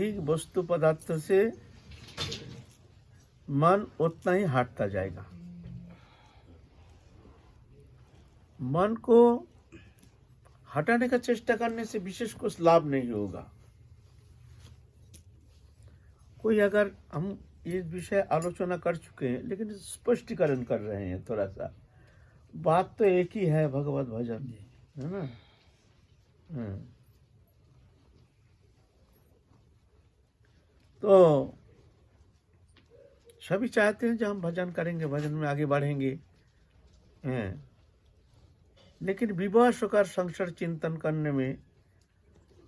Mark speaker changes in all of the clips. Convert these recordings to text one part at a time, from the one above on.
Speaker 1: ठीक वस्तु पदार्थ से मन उतना ही हटता जाएगा। मन को हटाने का चेष्टा करने से विशेष कुछ लाभ नहीं होगा। कोई अगर हम ये विषय आलोचना कर चुके हैं लेकिन स्पष्टीकरण कर रहे हैं थोड़ा सा। बात तो एक ही है, भगवत भजन, है ना। तो सभी चाहते हैं जो हम भजन करेंगे, भजन में आगे बढ़ेंगे, हैं। लेकिन विवश होकर संसार चिंतन करने में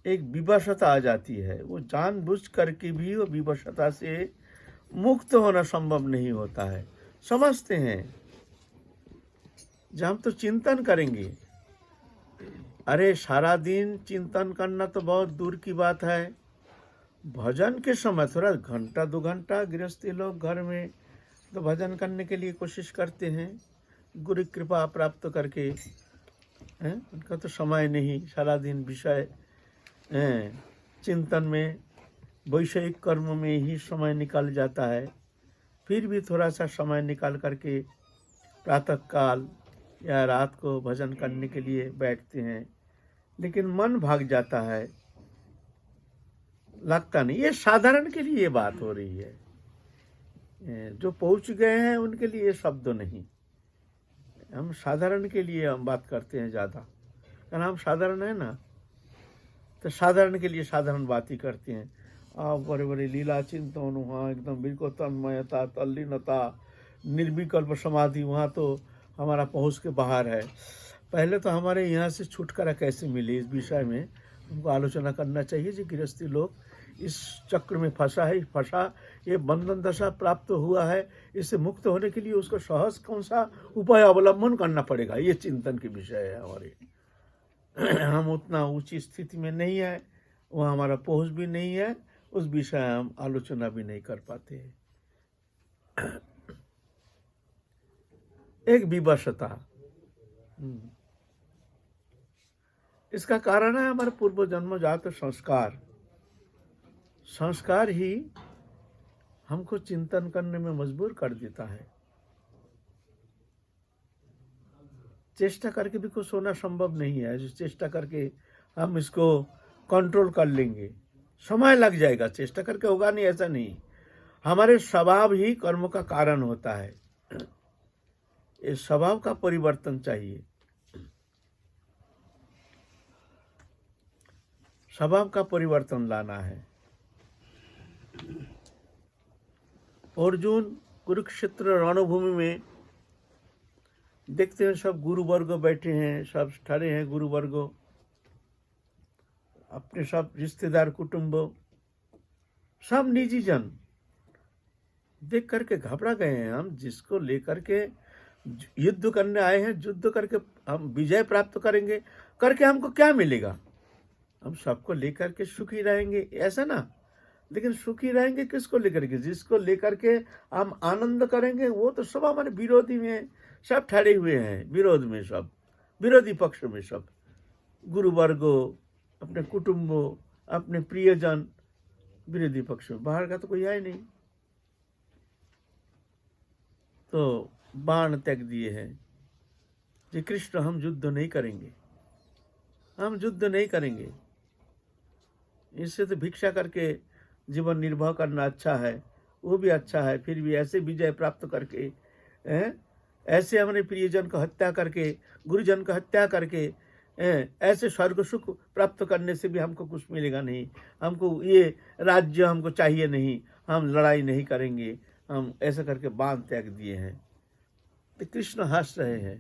Speaker 1: एक विवशता आ जाती है। वो जानबूझ करके भी वो विवशता से मुक्त होना संभव नहीं होता है। समझते हैं जब हम तो चिंतन करेंगे, अरे सारा दिन चिंतन करना तो बहुत दूर की बात है। भजन के समय थोड़ा घंटा 2 घंटा गृहस्थी लोग घर में तो भजन करने के लिए कोशिश करते हैं, गुरु कृपा प्राप्त करके, हैं। उनका तो समय नहीं, सारा दिन विषय चिंतन में, वैषयिक कर्म में ही समय निकल जाता है। फिर भी थोड़ा सा समय निकाल करके प्रातः काल या रात को भजन करने के लिए बैठते हैं, लेकिन मन भाग जाता है, लगता नहीं। ये साधारण के लिए ये बात हो रही है। जो पहुंच गए हैं उनके लिए ये शब्द नहीं। हम साधारण के लिए हम बात करते हैं ज़्यादा, कारण हम साधारण है ना, तो साधारण के लिए साधारण बात ही करते हैं। आप बड़े बड़े लीला चिंतन, वहाँ एकदम बिल्कुल तन्मयता, तल्लीनता, निर्विकल्प समाधि, वहाँ तो हमारा पहुँच के बाहर है। पहले तो हमारे यहाँ से छुटकारा कैसे मिले, इस विषय में हमको आलोचना करना चाहिए। जो गृहस्थी लोग इस चक्र में फंसा, ये बंधन दशा प्राप्त हुआ है, इससे मुक्त होने के लिए उसको सहज कौन सा उपाय अवलंबन करना पड़ेगा, ये चिंतन के विषय है हमारे। हम उतना ऊंची स्थिति में नहीं है, वहाँ हमारा पहुँच भी नहीं है, उस विषय हम आलोचना भी नहीं कर पाते। एक विवशता, इसका कारण है हमारे पूर्व जन्मजात संस्कार। संस्कार ही हमको चिंतन करने में मजबूर कर देता है। चेष्टा करके भी कुछ होना संभव नहीं है। जो चेष्टा करके हम इसको कंट्रोल कर लेंगे, समय लग जाएगा, चेष्टा करके होगा नहीं, ऐसा नहीं। हमारे स्वभाव ही कर्म का कारण होता है। इस स्वभाव का परिवर्तन चाहिए, स्वभाव का परिवर्तन लाना है। अर्जुन कुरुक्षेत्र रणभूमि में देखते हैं सब गुरु वर्ग बैठे हैं, सब ठहरे हैं गुरु वर्ग, अपने सब रिश्तेदार कुटुंब, सब निजी जन देख करके घबरा गए हैं। हम जिसको लेकर के युद्ध करने आए हैं, युद्ध करके हम विजय प्राप्त करेंगे, करके हमको क्या मिलेगा? हम सबको लेकर के सुखी रहेंगे, ऐसा ना। लेकिन सुखी रहेंगे किसको लेकर के? जिसको लेकर के हम आनंद करेंगे, वो तो सब हमारे विरोधी में सब ठहरे हुए हैं, विरोध में, सब विरोधी पक्ष में, सब गुरु वर्गो, अपने कुटुंबों, अपने प्रियजन विरोधी पक्ष में, बाहर का तो कोई है नहीं। तो बाण त्याग दिए हैं जी, कृष्ण हम युद्ध नहीं करेंगे, हम युद्ध नहीं करेंगे, इससे तो भिक्षा करके जीवन निर्वाह करना अच्छा है, वो भी अच्छा है। फिर भी ऐसे विजय प्राप्त करके, ऐसे हमारे प्रियजन को हत्या करके, गुरुजन को हत्या करके, ऐसे स्वर्ग सुख प्राप्त करने से भी हमको कुछ मिलेगा नहीं। हमको ये राज्य हमको चाहिए नहीं, हम लड़ाई नहीं करेंगे, हम ऐसा करके बांध त्याग दिए हैं। तो कृष्ण हंस रहे हैं।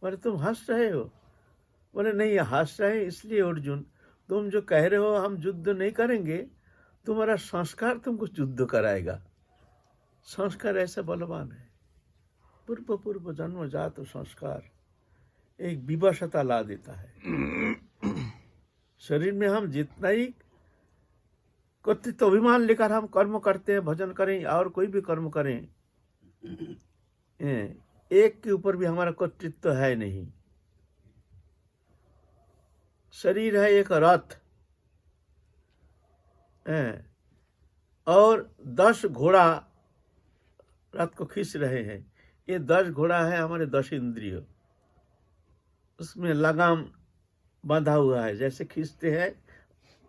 Speaker 1: बोले तुम हंस रहे हो? बोले नहीं, हंस रहे इसलिए अर्जुन, तुम जो कह रहे हो हम युद्ध नहीं करेंगे, तुम्हारा संस्कार तुमको युद्ध कराएगा। संस्कार ऐसा बलवान है, पूर्व पूर्व जन्म जात संस्कार एक विवशता ला देता है। शरीर में हम जितना ही कर्तृत्व अभिमान लेकर हम कर्म करते हैं, भजन करें और कोई भी कर्म करें, एक के ऊपर भी हमारा कर्तृत्व है नहीं। शरीर है एक रथ, हैं, और 10 घोड़ा रथ को खींच रहे हैं। ये 10 घोड़ा है हमारे 10 इंद्रियों, उसमें लगाम बंधा हुआ है, जैसे खींचते हैं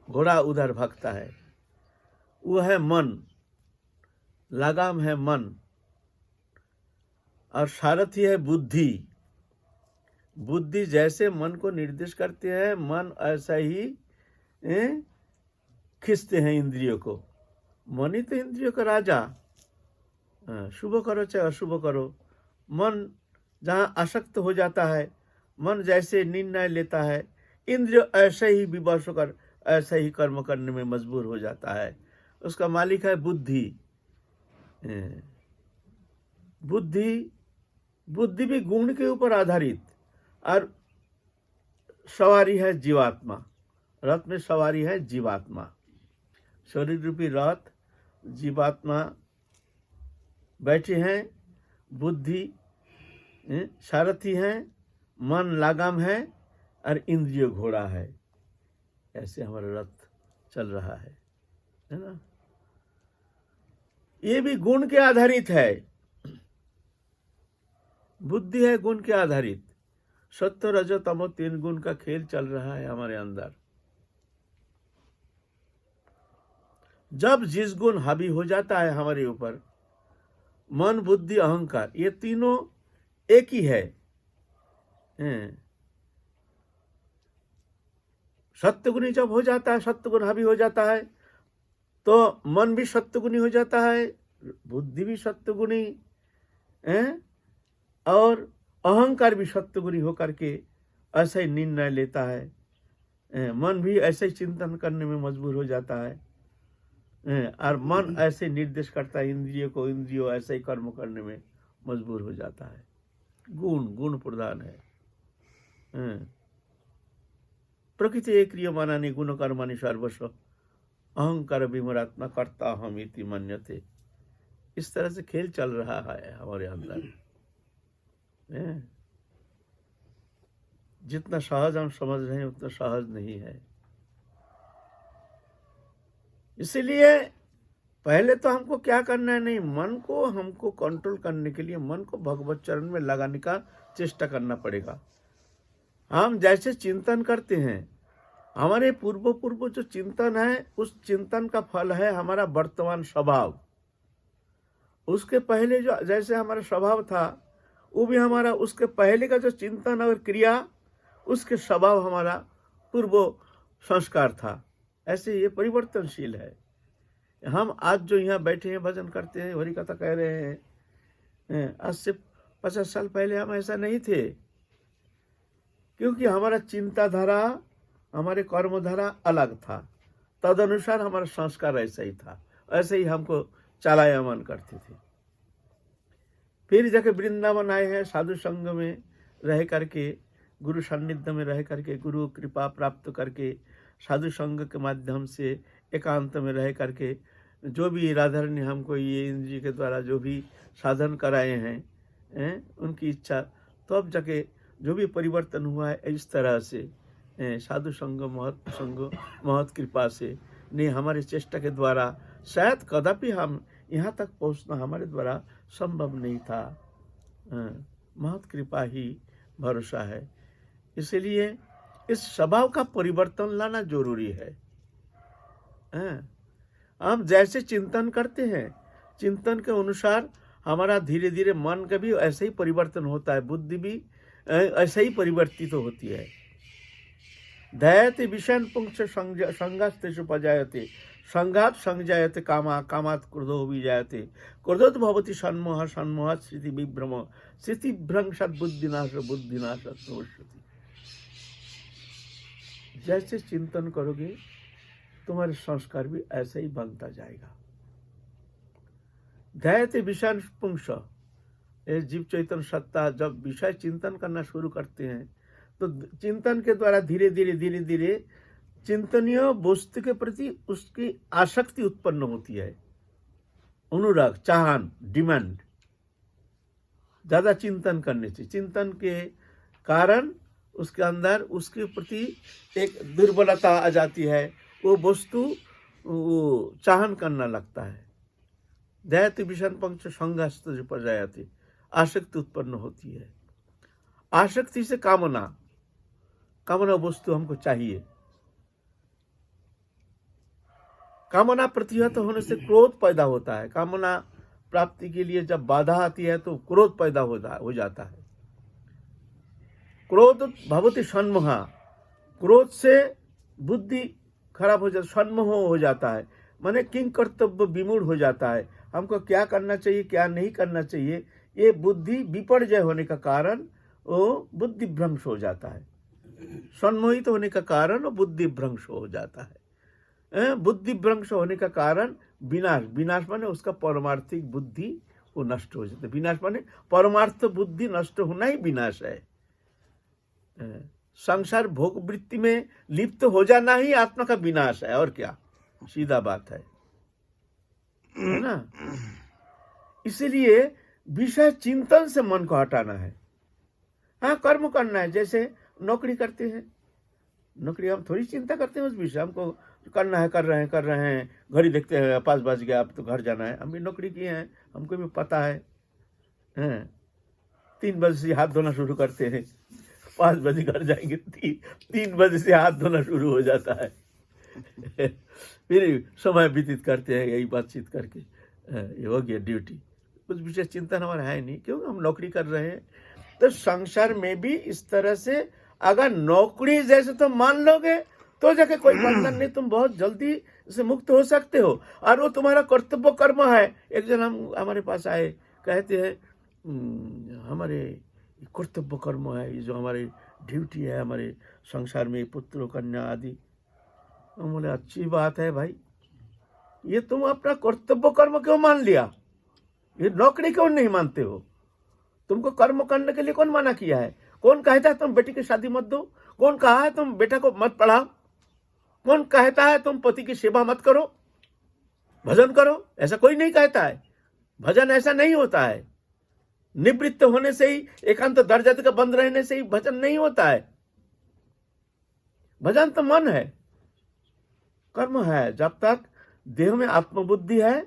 Speaker 1: घोड़ा उधर भागता है, वो है मन, लगाम है मन, और सारथी है बुद्धि। बुद्धि जैसे मन को निर्देश करते हैं, मन ऐसा ही खींचते हैं इंद्रियों को। मन ही तो इंद्रियों का राजा। शुभ करो चाहे अशुभ करो, मन जहाँ आसक्त हो जाता है, मन जैसे निर्णय लेता है, इंद्रिय ऐसे ही विवश होकर ऐसे ही कर्म करने में मजबूर हो जाता है। उसका मालिक है बुद्धि। बुद्धि बुद्धि भी गुण के ऊपर आधारित, और सवारी है जीवात्मा। रथ में सवारी है जीवात्मा, शरीर रूपी रथ जीवात्मा बैठे हैं, बुद्धि सारथी है, मन लगाम है, और इंद्रिय घोड़ा है। ऐसे हमारा रथ चल रहा है ना। ये भी गुण के आधारित है, बुद्धि है गुण के आधारित। सत्व रजो तमो 3 गुण का खेल चल रहा है हमारे अंदर। जब जिस गुण हावी हो जाता है हमारे ऊपर, मन बुद्धि अहंकार, ये तीनों एक ही है। सत्वगुणी जब हो जाता है, सत्वगुण हावी हो जाता है, तो मन भी सत्वगुणी हो जाता है, बुद्धि भी सत्वगुणी और अहंकार भी सत्वगुणी होकर के ऐसा ही निर्णय लेता है। मन भी ऐसे ही चिंतन करने में मजबूर हो जाता है, और मन ऐसे निर्देश करता है इंद्रियों को, इंद्रियों ऐसे ही कर्म करने में मजबूर हो जाता है। गुण प्रधान है। प्रकृति एक क्रियमानानि गुण कर्माणि सर्वस्व अहंकार विमरात्मा कर्ता हम इति मन्यते। इस तरह से खेल चल रहा है हमारे अंदर। जितना सहज हम समझ रहे हैं उतना सहज नहीं है। इसलिए पहले तो हमको क्या करना है, नहीं, मन को हमको कंट्रोल करने के लिए मन को भगवत चरण में लगाने का चेष्टा करना पड़ेगा। हम जैसे चिंतन करते हैं, हमारे पूर्व जो चिंतन है, उस चिंतन का फल है हमारा वर्तमान स्वभाव। उसके पहले जो जैसे हमारा स्वभाव था, वो भी हमारा उसके पहले का जो चिंतन और क्रिया, उसके स्वभाव हमारा पूर्व संस्कार था। ऐसे ये परिवर्तनशील है। हम आज जो यहाँ बैठे हैं, भजन करते हैं, हरि कथा कह रहे हैं, आज से 50 साल पहले हम ऐसा नहीं थे, क्योंकि हमारा चिंताधारा, हमारे कर्मधारा अलग था। तदनुसार हमारा संस्कार ऐसा ही था, ऐसे ही हमको चालायमान करते थे। फिर जाके वृंदावन आए हैं, साधु संग में रह करके, गुरु सान्निध्य में रह करके, गुरु कृपा प्राप्त करके, साधु संग के माध्यम से एकांत में रह करके, जो भी राधारानी ने हमको ये इंद्रिय के द्वारा जो भी साधन कराए हैं, उनकी इच्छा, तो अब जाके जो भी परिवर्तन हुआ है इस तरह से साधु संग महत कृपा से, नहीं हमारी चेष्टा के द्वारा शायद कदापि हम यहाँ तक पहुँचना हमारे द्वारा संभव नहीं था। महत कृपा ही भरोसा है। इसलिए इस स्वभाव का परिवर्तन लाना जरूरी है। हम जैसे चिंतन करते हैं, चिंतन के अनुसार हमारा धीरे धीरे मन का भी ऐसे ही परिवर्तन होता है, बुद्धि भी ऐसे ही परिवर्तित होती है। ध्यायते विषयान् पुंस संगास्तेषु पजायते, संघात संजायते कामा, कामात् क्रोधो विजायते, क्रोधोत् भवति सन्मोह, सन्मोहात् स्थिति विभ्रम, स्थिति भ्रंशात् बुद्धिनाश, बुद्धिनाशात् नश्यति। जैसे चिंतन करोगे तुम्हारे संस्कार भी ऐसे ही बनता जाएगा। ध्यायते विषयान् पुंस, जीव चैतन्य सत्ता जब विषय चिंतन करना शुरू करते हैं, तो चिंतन के द्वारा धीरे धीरे चिंतनीय वस्तु के प्रति उसकी आसक्ति उत्पन्न होती है, अनुराग, चाहन, डिमांड, ज्यादा चिंतन करने से चिंतन के कारण उसके अंदर उसके प्रति एक दुर्बलता आ जाती है। वो वस्तु वो चाहन करना लगता है। दैत्य विषण पंक्ष संघास्त प्रजायते, आसक्ति उत्पन्न होती है। आसक्ति से कामना, कामना वस्तु हमको चाहिए। कामना प्रतिहत होने से क्रोध पैदा होता है। कामना प्राप्ति के लिए जब बाधा आती है तो क्रोध पैदा हो जाता है। क्रोध भवति षण्मुहा, क्रोध से बुद्धि खराब हो जाता, षण्मुह हो जाता है, माने किंग कर्तव्य विमूढ़ हो जाता है। हमको क्या करना चाहिए क्या नहीं करना चाहिए, ये बुद्धि विपर्जय होने का कारण वो बुद्धि भ्रंश हो जाता है। सम्मोहित होने का कारण वो बुद्धि भ्रंश हो जाता है। बुद्धि भ्रंश होने का कारण विनाश, विनाश माने उसका परमार्थिक बुद्धि वो नष्ट हो जाता है। विनाश माने परमार्थ बुद्धि नष्ट होना ही विनाश है। संसार भोग वृत्ति में लिप्त हो जाना ही आत्मा का विनाश है, और क्या, सीधा बात है ना। इसलिए विषय चिंतन से मन को हटाना है। हाँ, कर्म करना है। जैसे नौकरी करते हैं, नौकरी हम थोड़ी चिंता करते हैं उस विषय, हमको करना है, कर रहे हैं, घड़ी देखते हैं 5 बज गया, अब तो घर जाना है। हम भी नौकरी किए हैं, हमको भी पता है। 3 बजे से हाथ धोना शुरू करते हैं, 5 बजे घर जाएंगे, 3 बजे से हाथ धोना शुरू हो जाता है। फिर समय व्यतीत करते हैं यही बातचीत करके, ये हो गया ड्यूटी। कुछ विशेष चिंतन हमारा है नहीं, क्योंकि हम नौकरी कर रहे हैं। तो संसार में भी इस तरह से अगर नौकरी जैसे तुम मान लोगे तो जाके कोई बंधन नहीं, तुम बहुत जल्दी से मुक्त हो सकते हो। और वो तुम्हारा कर्तव्य कर्म है। एक जन हमारे पास आए, कहते हैं हमारे कर्तव्य कर्म है, ये जो हमारी ड्यूटी है हमारे संसार में, पुत्र कन्या आदि। हम बोले अच्छी बात है भाई, ये तुम अपना कर्तव्य कर्म क्यों मान लिया, ये नौकरी क्यों नहीं मानते हो? तुमको कर्म करने के लिए कौन मना किया है? कौन कहता है तुम बेटी की शादी मत दो? कौन कहा है तुम बेटा को मत पढ़ाओ? कौन कहता है तुम पति की सेवा मत करो, भजन करो? ऐसा कोई नहीं कहता है। भजन ऐसा नहीं होता है। निवृत्त होने से ही, एकांत दर्जात का बंद रहने से ही भजन नहीं होता है। भजन तो मन है, कर्म है। जब तक देह में आत्मबुद्धि है,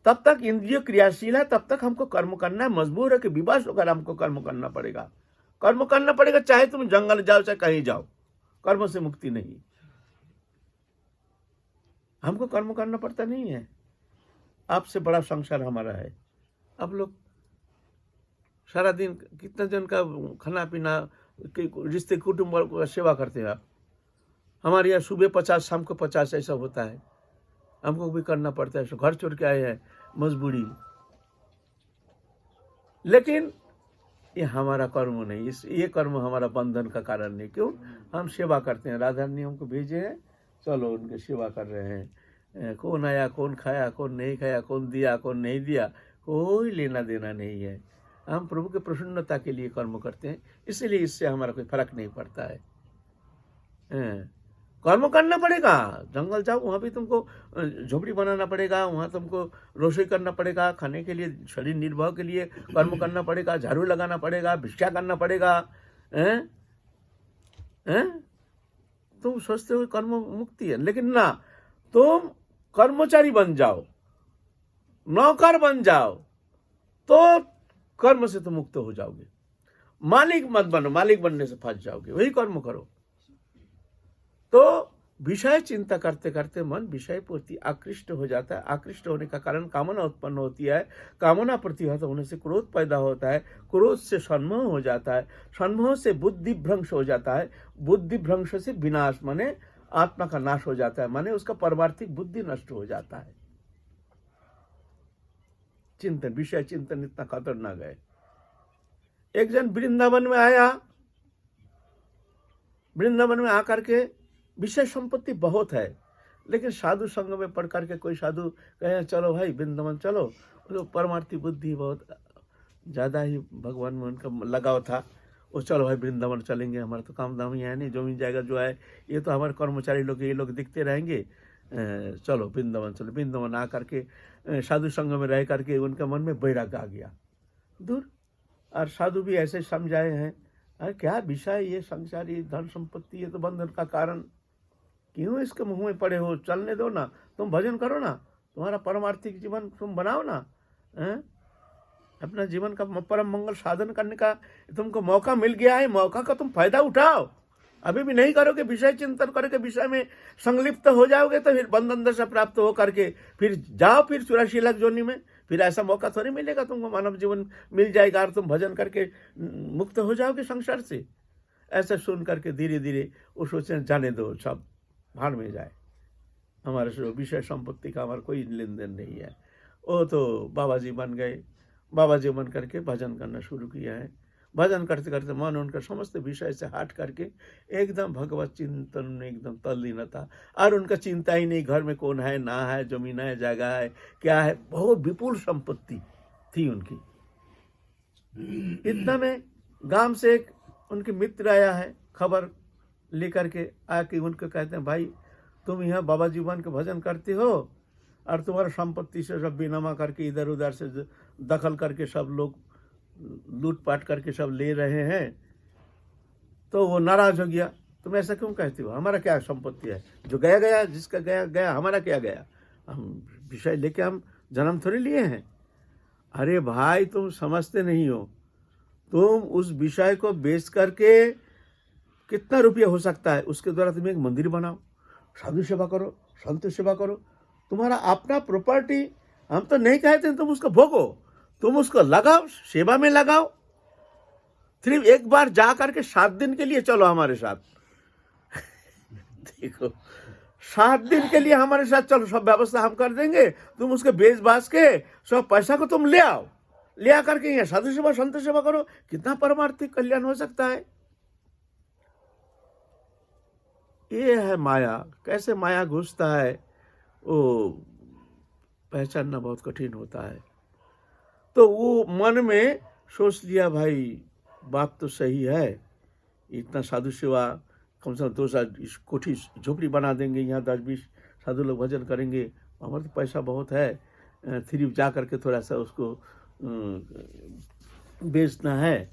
Speaker 1: तब तक इंद्रिय क्रियाशील है, तब तक हमको कर्म करना है। मजबूर है कि विवश होकर हमको कर्म करना पड़ेगा। कर्म करना पड़ेगा, चाहे तुम जंगल जाओ चाहे कहीं जाओ, कर्म से मुक्ति नहीं। हमको कर्म करना पड़ता नहीं है। आपसे बड़ा संसार हमारा है। अब लोग सारा दिन कितने जन का खाना पीना, रिश्ते कुटुंब का सेवा करते हैं आप। हमारे यहाँ सुबह 50 शाम को 50 ऐसा होता है, हमको भी करना पड़ता है। घर छोड़ के आए हैं, मजबूरी। लेकिन ये हमारा कर्म नहीं, ये कर्म हमारा बंधन का कारण नहीं। क्यों? हम सेवा करते हैं। राधा ने हमको भेजे हैं, चलो उनकी सेवा कर रहे हैं। कौन आया, कौन खाया, कौन नहीं खाया, कौन दिया, कौन नहीं दिया, कोई लेना देना नहीं है। हम प्रभु की प्रसन्नता के लिए कर्म करते हैं, इसलिए इससे हमारा कोई फर्क नहीं पड़ता है। कर्म करना पड़ेगा। जंगल जाओ, वहाँ भी तुमको झोपड़ी बनाना पड़ेगा, वहाँ तुमको रसोई करना पड़ेगा, खाने के लिए, शरीर निर्वाह के लिए कर्म करना पड़ेगा, झाड़ू लगाना पड़ेगा, भिक्षा करना पड़ेगा। तुम सोचते हो कर्म मुक्ति है, लेकिन ना, तुम कर्मचारी बन जाओ, नौकर बन जाओ, तो कर्म से तुम मुक्त हो जाओगे। मालिक मत बनो, मालिक बनने से फंस जाओगे। वही कर्म करो। तो विषय चिंता करते करते मन विषय प्रति आकृष्ट हो जाता है। आकृष्ट होने का कारण कामना उत्पन्न होती है। कामना प्रतिहत होने से क्रोध पैदा होता है। क्रोध से सम्मोह हो जाता है। सम्मोह से बुद्धि भ्रंश हो जाता है। बुद्धि भ्रंश से विनाश, माने आत्मा का नाश हो जाता है, माने उसका परमार्थिक बुद्धि नष्ट हो जाता है। चिंतन, विषय चिंतन इतना खतरनाक है। एक जन वृंदावन में आया, वृंदावन में आकर के विषय संपत्ति बहुत है, लेकिन साधु संग में पढ़ करके कोई साधु कहे चलो भाई वृंदावन चलो, तो परमार्थी बुद्धि बहुत ज़्यादा ही भगवान में उनका लगाव था। वो चलो भाई वृंदावन चलेंगे, हमारा तो काम दाम ही है नहीं, जमीन जाएगा जो है ये तो हमारे कर्मचारी लोग, ये लोग दिखते रहेंगे, चलो वृंदावन चलो। वृंदावन आ करके साधु संग में रह करके उनके मन में वैराग्य आ गया दूर। और साधु भी ऐसे समझाए हैं, अरे क्या विषय, ये संसारी धन संपत्ति, ये तो बंधन का कारण, क्यों इसके मुंह में पड़े हो, चलने दो ना, तुम भजन करो ना, तुम्हारा परमार्थिक जीवन तुम बनाओ ना, हैं? अपना जीवन का परम मंगल साधन करने का तुमको मौका मिल गया है, मौका का तुम फायदा उठाओ। अभी भी नहीं करोगे, विषय चिंतन करके विषय में संलिप्त हो जाओगे तो फिर बंधन दशा प्राप्त हो करके फिर जाओ फिर 84 लाख जोनी में, फिर ऐसा मौका थोड़ी मिलेगा तुमको, मानव जीवन मिल जाएगा और तुम भजन करके मुक्त हो जाओगे संसार से। ऐसा सुन करके धीरे धीरे वो सोचें जाने दो, सब भाड़ में जाए, हमारे से विषय संपत्ति का हमारा कोई लेन देन नहीं है। वो तो बाबा जी बन गए, बाबा जी बन करके भजन करना शुरू किया है। भजन करते करते मन उनका समस्त विषय से हट करके एकदम भगवत चिंतन में एकदम तल्लीनता, और उनका चिंता ही नहीं घर में कौन है ना है, जमीन है जगह है क्या है, बहुत विपुल संपत्ति थी उनकी। इतना में गांव से एक उनके मित्र आया है, खबर लेकर के आके उनको कहते हैं, भाई तुम यहाँ बाबा जी बन के भजन करते हो और तुम्हारा संपत्ति से सब बेनामा करके इधर उधर से दखल करके सब लोग लूटपाट करके सब ले रहे हैं। तो वो नाराज हो गया, तुम ऐसा क्यों कहते हो, हमारा क्या संपत्ति है, जो गया गया, जिसका गया गया, हमारा क्या गया, हम विषय लेके हम जन्म थोड़ी लिए हैं। अरे भाई तुम समझते नहीं हो, तुम उस विषय को बेच करके कितना रुपया हो सकता है, उसके द्वारा तुम एक मंदिर बनाओ, साधु सेवा करो, संत सेवा करो, तुम्हारा अपना प्रॉपर्टी। हम तो नहीं कहते तुम उसको भोगो, तुम उसको लगाओ, सेवा में लगाओ। सिर्फ एक बार जा करके 7 दिन के लिए चलो हमारे साथ देखो 7 दिन के लिए हमारे साथ चलो, सब व्यवस्था हम कर देंगे, तुम उसके बेच बाच के सब पैसा को तुम ले आओ, ले आ करके यहाँ साधु सेवा संत सेवा करो, कितना परमार्थिक कल्याण हो सकता है। ये है माया, कैसे माया घुसता है वो पहचानना बहुत कठिन होता है। तो वो मन में सोच लिया, भाई बात तो सही है, इतना साधु सेवा कम से कम 2 कोठी झोपड़ी बना देंगे, यहाँ 10-20 साधु लोग भजन करेंगे, हमारे तो पैसा बहुत है, सिर्फ जा करके थोड़ा सा उसको बेचना है।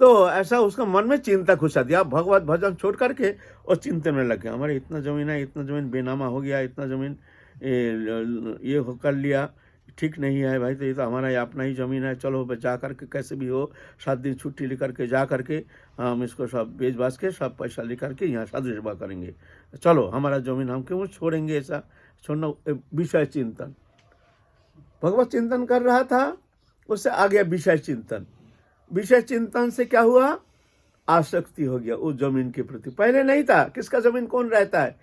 Speaker 1: तो ऐसा उसका मन में चिंता घुसा दिया, भगवत भजन छोड़ करके और चिंतन में लग गया, हमारे इतना ज़मीन है, इतना ज़मीन बेनामा हो गया, इतना ज़मीन ये हो कर लिया, ठीक नहीं है भाई, तो ये तो हमारा अपना ही ज़मीन है, चलो जा करके कैसे भी हो 7 दिन छुट्टी लेकर के जा करके हम इसको सब बेच बाच के सब पैसा लेकर के यहाँ साधु सेवा करेंगे, चलो हमारा ज़मीन हम क्यों छोड़ेंगे, ऐसा छोड़ना। विषय चिंतन, भगवत चिंतन कर रहा था, उससे आ गया विषय चिंतन। विषय चिंतन से क्या हुआ, आसक्ति हो गया उस जमीन के प्रति। पहले नहीं था, किसका जमीन कौन रहता है,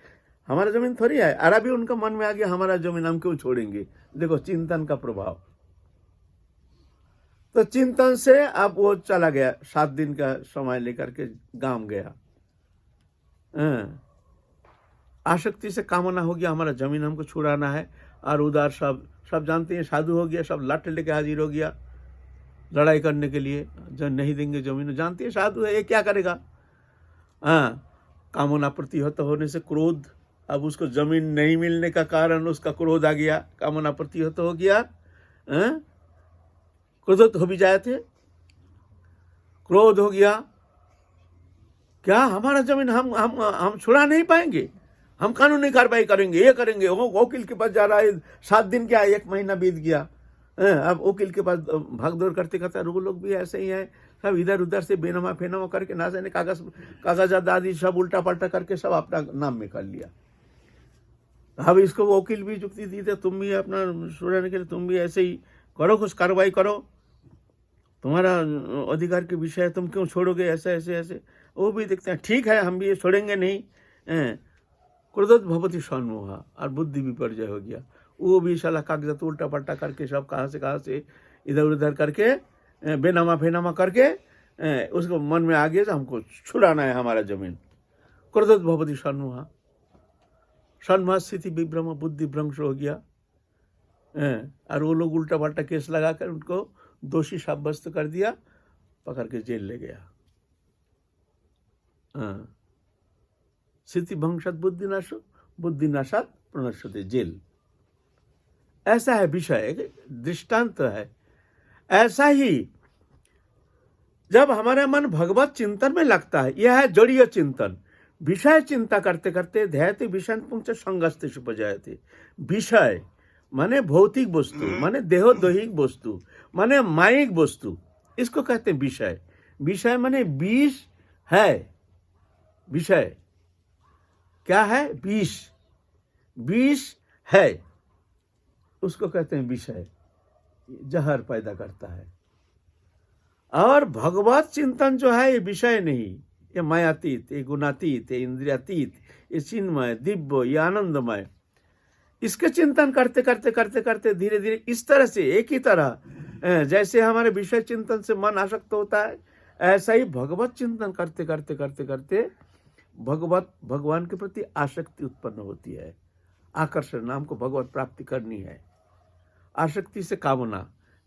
Speaker 1: हमारा जमीन थोड़ी है, अरे भी उनका मन में आ गया हमारा जमीन हम क्यों छोड़ेंगे। देखो चिंतन का प्रभाव, तो चिंतन से अब वो चला गया, 7 दिन का समय लेकर के गांव गया। आसक्ति से कामना हो गया, हमारा जमीन हमको छुड़ाना है, और उधर सब जानते हैं साधु हो गया, सब लाठ लेके हाजिर हो गया लड़ाई करने के लिए, जो नहीं देंगे जमीन, जानते हैं साधु है, ये क्या करेगा। कामना प्रतिहत होने से क्रोध, अब उसको जमीन नहीं मिलने का कारण उसका क्रोध आ गया, कामना प्रतिहत हो गया, क्रोधित हो भी जाए थे, क्रोध हो गया, क्या हमारा जमीन हम छुड़ा नहीं पाएंगे, हम कानूनी कार्रवाई करेंगे, ये करेंगे, वो वकील के पास जा रहा है, 7 दिन क्या 1 महीना बीत गया, अब वकील के पास भागदौड़ करते करते वो लोग भी ऐसे ही हैं, सब इधर उधर से बेनमा फेनमा करके ना जाने कागजात आदि सब उल्टा पल्टा करके सब अपना नाम में कर लिया। अब इसको वकील भी जुक्ति दी थे, तुम भी अपना छुड़ाने के लिए तुम भी ऐसे ही करो, कुछ कार्रवाई करो, तुम्हारा अधिकार के विषय तुम क्यों छोड़ोगे, ऐसे ऐसे ऐसे। वो भी देखते हैं ठीक है हम भी ये छोड़ेंगे नहीं, क्रोधोत भवति सम्मोह, और बुद्धि विपर्जय हो गया, वो भी साला कागजात उल्टा पल्टा करके सब कहाँ से इधर उधर करके बेनामा फेनामा करके उसको मन में आ गया हमको छुड़ाना है हमारा जमीन। क्रोधोत भवति सम्मोह, सम्मोह स्थिति विभ्रम, बुद्धि भ्रंश हो गया, और वो लोग उल्टा पल्टा केस लगाकर उनको दोषी साब्यस्त कर दिया, पकड़ के जेल ले गया। स्थिति भंगसत बुद्धिनाशो, बुद्धिनाशात प्रणश्यते, जेल। ऐसा है विषय, दृष्टांत है। ऐसा ही जब हमारा मन भगवत चिंतन में लगता है, यह है जड़ीय चिंतन। विषय चिंता करते करते ध्यायते विषय पुंच संगस्ते उपजायते। विषय माने भौतिक वस्तु, माने देहोदैहिक वस्तु, माने माइक वस्तु, इसको कहते हैं विषय। विषय माने विष है। विषय क्या है? विष। विष है, उसको कहते हैं विषय। जहर पैदा करता है। और भगवत चिंतन जो है ये विषय नहीं, ये मायातीत, ये गुणातीत, ये इंद्रियातीत, ये चिन्मय, दिव्य, ये आनंदमय। इसके चिंतन करते करते करते करते धीरे धीरे इस तरह से, एक ही तरह जैसे हमारे विषय चिंतन से मन आसक्त होता है, ऐसा ही भगवत चिंतन करते करते करते करते भगवान के प्रति आसक्ति उत्पन्न होती है। आकर्षण, नाम को भगवत प्राप्ति करनी है। आसक्ति से कामना,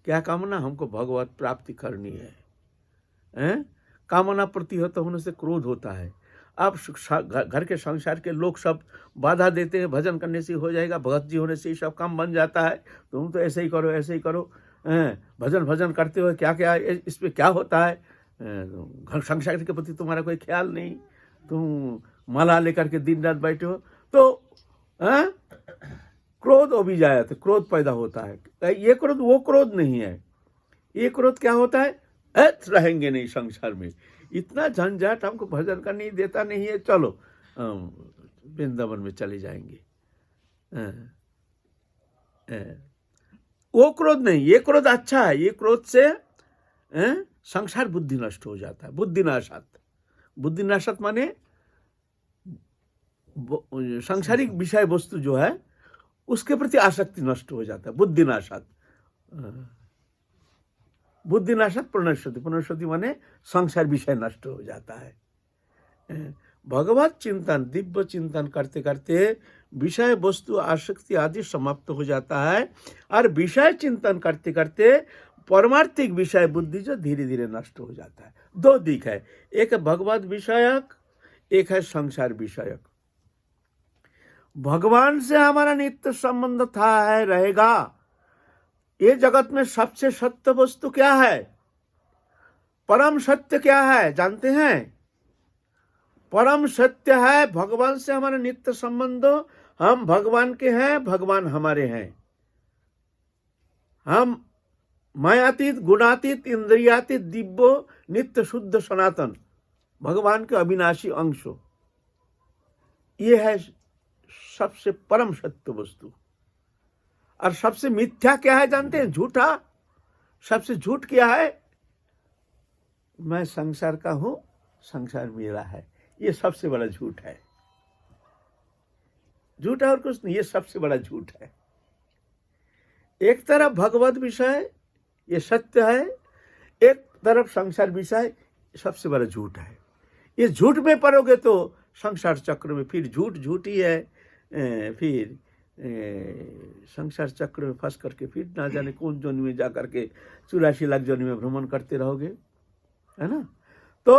Speaker 1: क्या कामना? हमको भगवत प्राप्ति करनी है। कामना प्रतिहत होने से क्रोध होता है। अब घर के संसार के लोग सब बाधा देते हैं, भजन करने से हो जाएगा, भगत जी होने से ही सब काम बन जाता है, तुम तो ऐसे ही करो, ऐसे ही करो। भजन भजन करते हो, क्या क्या इसमें क्या होता है? घर संसार के प्रति तुम्हारा कोई ख्याल नहीं, तुम माला लेकर के दिन रात बैठे हो, तो क्रोध हो भी जाए तो क्रोध पैदा होता है। ये क्रोध वो क्रोध नहीं है। ये क्रोध क्या होता है? रहेंगे नहीं संसार में, इतना झंझट हमको भजन का नहीं देता नहीं है, चलो वृंदावन में चले जाएंगे। वो क्रोध नहीं, ये क्रोध अच्छा है। ये क्रोध से संसार बुद्धि नष्ट हो जाता है। बुद्धिनाशात, बुद्धिनाशात माने सांसारिक विषय वस्तु जो है उसके प्रति आसक्ति नष्ट हो जाता है। बुद्धिनाशात, बुद्धिनाशात प्रणश्यति, प्रणश्यति माने संसार विषय नष्ट हो जाता है। भगवत चिंतन, दिव्य चिंतन करते करते विषय वस्तु आसक्ति आदि समाप्त हो जाता है, और विषय चिंतन करते करते परमार्थिक विषय बुद्धि जो धीरे धीरे नष्ट हो जाता है। दो दिख है, एक है भगवत विषयक, एक है संसार विषयक। भगवान से हमारा नित्य संबंध था, है, रहेगा। ये जगत में सबसे सत्य वस्तु क्या है? परम सत्य क्या है जानते हैं? परम सत्य है भगवान से हमारा नित्य संबंध। हम भगवान के हैं, भगवान हमारे हैं। हम मायातीत, गुणातीत, इंद्रियातीत, दिव्य, नित्य शुद्ध सनातन भगवान के अविनाशी अंश। ये है सबसे परम सत्य वस्तु। और सबसे मिथ्या क्या है जानते हैं? झूठा। सबसे झूठ क्या है? मैं संसार का हूं, संसार मेरा है। ये सबसे बड़ा झूठ है। झूठ और कुछ नहीं, ये सबसे बड़ा झूठ है। एक तरफ भगवत विषय ये सत्य है, एक तरफ संसार विषय सबसे बड़ा झूठ है। ये झूठ में पड़ोगे तो संसार चक्र में फिर झूठ झूठ ही है। फिर संसार चक्र में फंस करके फिर ना जाने कौन जोनी में जा करके 84 लाख जोनी में भ्रमण करते रहोगे, है ना। तो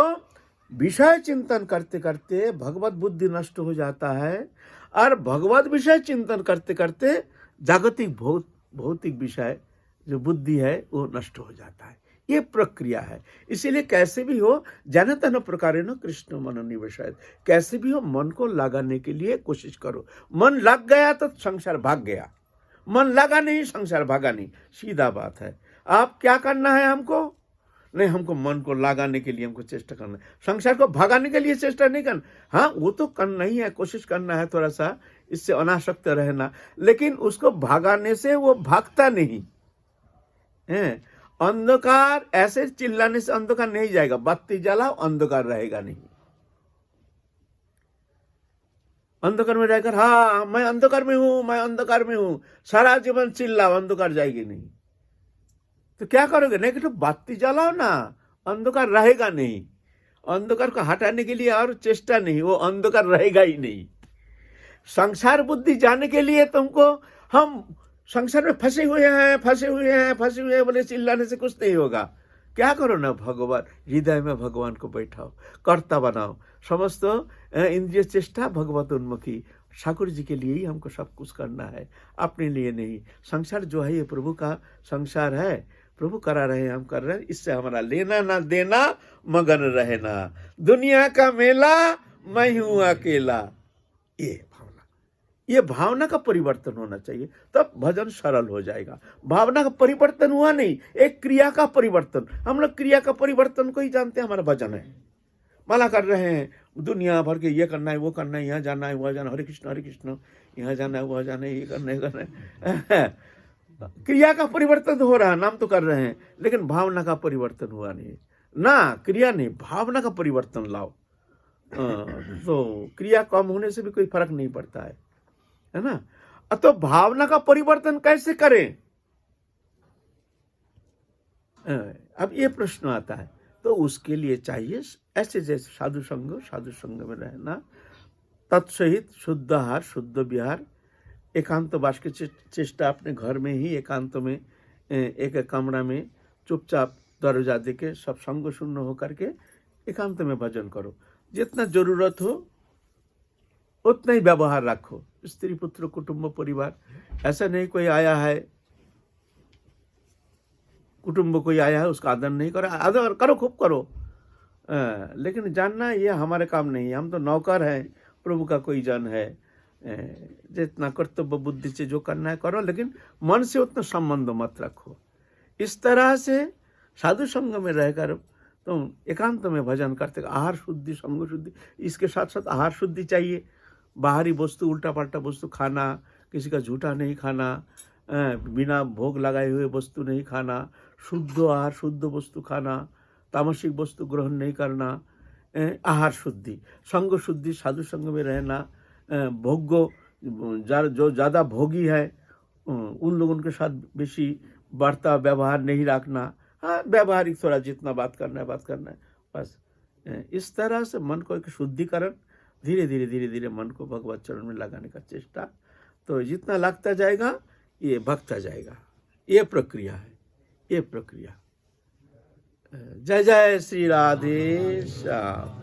Speaker 1: विषय चिंतन करते करते भगवत बुद्धि नष्ट हो जाता है, और भगवत विषय चिंतन करते करते जागतिक भौतिक विषय जो बुद्धि है वो नष्ट हो जाता है। ये प्रक्रिया है। इसीलिए कैसे भी हो जनतन प्रकारेण कृष्ण मन निवेशयत्, कैसे भी हो मन को लगाने के लिए कोशिश करो। मन लग गया तो संसार भाग गया, मन लगा नहीं संसार भागा नहीं। सीधा बात है। आप क्या करना है हमको? नहीं, हमको मन को लगाने के लिए हमको चेष्टा करना है, संसार को भगाने के लिए चेष्टा नहीं करना। हाँ, वो तो करना ही है, कोशिश करना है थोड़ा सा इससे अनासक्त रहना, लेकिन उसको भगाने से वो भागता नहीं है। अंधकार ऐसे चिल्लाने से अंधकार नहीं जाएगा। बत्ती जलाओ, अंधकार रहेगा नहीं। अंधकार में रहकर हाँ मैं अंधकार में हूं, मैं अंधकार में हूं, सारा जीवन चिल्लाओ, अंधकार जाएगी नहीं। तो क्या करोगे? नहीं तो बत्ती जलाओ ना, अंधकार रहेगा नहीं। अंधकार को हटाने के लिए और चेष्टा नहीं, वो अंधकार रहेगा ही नहीं। संसार बुद्धि जाने के लिए तुमको हम संसार में फंसे हुए हैं, फंसे हुए हैं, फंसे हुए हैं बोले चिल्लाने से कुछ नहीं होगा। क्या करो ना, भगवान हृदय में भगवान को बैठाओ, कर्ता बनाओ। समस्त इंद्रिय चेष्टा भगवत उन्मुखी। ठाकुर जी के लिए ही हमको सब कुछ करना है, अपने लिए नहीं। संसार जो है ये प्रभु का संसार है, प्रभु करा रहे हैं, हम कर रहे हैं। इससे हमारा लेना ना देना, मगन रहना। दुनिया का मेला मैं हूं अकेला, ये भावना का परिवर्तन होना चाहिए, तब भजन सरल हो जाएगा। भावना का परिवर्तन हुआ नहीं, एक क्रिया का परिवर्तन। हम लोग क्रिया का परिवर्तन को ही जानते हैं, हमारा भजन है। माला कर रहे हैं, दुनिया भर के ये करना है, वो करना है, यहाँ जाना है, वहाँ जाना, हरे कृष्ण, यहाँ जाना है, वहाँ जाना है, ये करना है, करना है। क्रिया का परिवर्तन हो रहा है, नाम तो कर रहे हैं, लेकिन भावना का परिवर्तन हुआ नहीं ना। क्रिया नहीं, भावना का परिवर्तन लाओ, तो क्रिया कम होने से भी कोई फर्क नहीं पड़ता है ना। तो भावना का परिवर्तन कैसे करें? अब ये प्रश्न आता है। तो उसके लिए चाहिए ऐसे जैसे साधु संग में रहना, तत्सहित शुद्ध आहार, शुद्ध विहार, एकांतवास की चेष्टा, अपने घर में ही एकांत में एक कमरा में चुपचाप दरवाजा दे के सब संग शून्य होकर के एकांत में भजन करो। जितना जरूरत हो उतना ही व्यवहार रखो, स्त्री पुत्र कुटुंब परिवार। ऐसा नहीं कोई आया है, कुटुंब कोई आया है उसका आदर नहीं करो, आदर करो, खूब करो, लेकिन जानना ये हमारे काम नहीं है। हम तो नौकर हैं, प्रभु का कोई जन है। जितना कर्तव्य बुद्धि से जो करना है करो, लेकिन मन से उतना संबंध मत रखो। इस तरह से साधु संग में रहकर तुम एकांत में भजन करते। आहार शुद्धि, संग शुद्धि, इसके साथ साथ आहार शुद्धि चाहिए। बाहरी वस्तु, उल्टा पल्टा वस्तु खाना, किसी का झूठा नहीं खाना, बिना भोग लगाए हुए वस्तु नहीं खाना, शुद्ध आहार, शुद्ध वस्तु खाना, तामसिक वस्तु ग्रहण नहीं करना, आहार शुद्धि। संग शुद्धि, साधु संग में रहना, भोग्य जो ज़्यादा भोगी है उन लोगों के साथ बेशी वार्ता व्यवहार नहीं रखना। हाँ, व्यवहारिक थोड़ा जितना बात करना है बस। इस तरह से मन को एक शुद्धिकरण, धीरे धीरे मन को भगवत चरण में लगाने का चेष्टा। तो जितना लगता जाएगा ये भगता जाएगा। ये प्रक्रिया है, ये प्रक्रिया। जय जय श्री राधे श्याम।